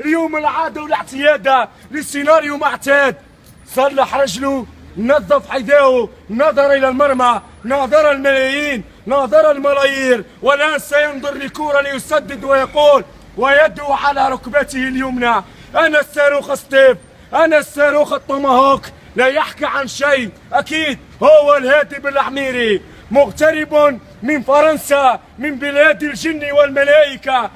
اليوم العادة والاعتيادة لسيناريو معتاد. صلح رجله، نظف حذاءه، نظر إلى المرمى، ناظر الملايين، ناظر الملايير، والآن سينظر لكرة ليسدد ويقول ويده على ركبته اليمنى: أنا الصاروخ ستيف، أنا الصاروخ الطوماهوك. لا يحكي عن شيء، أكيد هو الهاتف الأحميري، مغترب من فرنسا، من بلاد الجن والملائكة،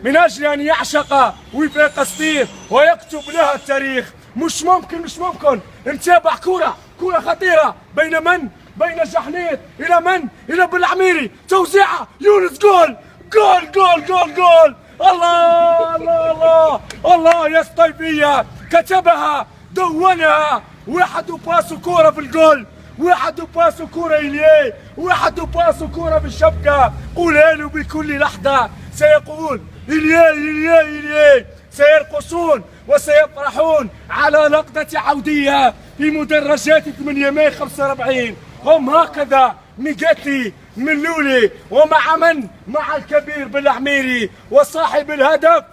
من أجل أن يعشق وفاق ستيف ويكتب لها التاريخ. مش ممكن نتابع كرة خطيرة بين من؟ بين جحنيت إلى من؟ إلى بالعميري، توزيعة يونس، جول جول جول جول جول. الله الله الله الله يا سطيفية، كتبها، دونها. واحد وباسو كورة في الجول، واحد وباسو كورة إليه، واحد وباسو كورة في الشبكة. قولها له بكل لحظة، سيقول إليه إليه إليه. سيرقصون وسيفرحون على لقطة عودية في مدرجات 8 ماي 45. هم هكذا ميغاتي من لولي، ومع من؟ مع الكبير بالعميري، وصاحب الهدف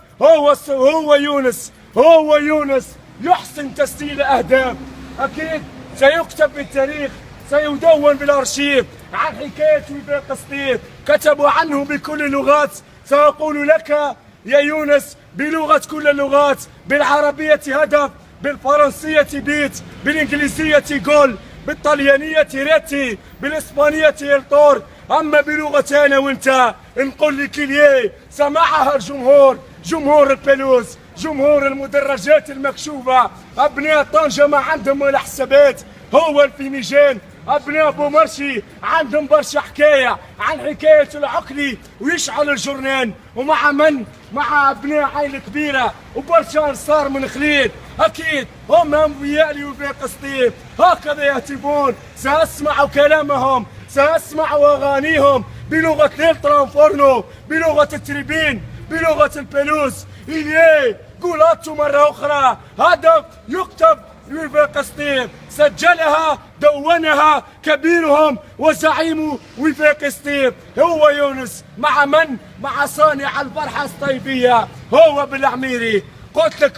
هو يونس يحسن تسجيل أهداف. أكيد سيكتب بالتاريخ، سيدون بالأرشيف عن حكاية وفاق ستيف. كتبوا عنه بكل اللغات. سأقول لك يا يونس بلغة كل اللغات: بالعربية هدف، بالفرنسية بيت، بالإنجليزية جول، بالطليانية ريتي، بالإسبانية الطور. أما بلغة أنا وأنت نقول لك ليه. سمعها الجمهور، جمهور البلوز، جمهور المدرجات المكشوفة. أبناء طنجة ما عندهم ولا حسابات، هو الفينيجان. أبناء بومرشي عندهم برشا حكاية عن حكاية العقلي ويشعل الجرنان. ومع من؟ مع أبناء عائلة كبيرة وبرشا أنصار من خليل. أكيد هم أنبياء لوفاق ستيف، هكذا يهتفون. سأسمع كلامهم، سأسمع أغانيهم بلغة الترانفورنو، بلغة التريبين، بلغة البلوز. إليه قولاتو مرة أخرى: هدف يكتب وفاق ستيف، سجلها، دونها كبيرهم وزعيم وفاق ستيف هو يونس. مع من؟ مع صانع الفرحة الصيفية، هو بالعميري. قلت لك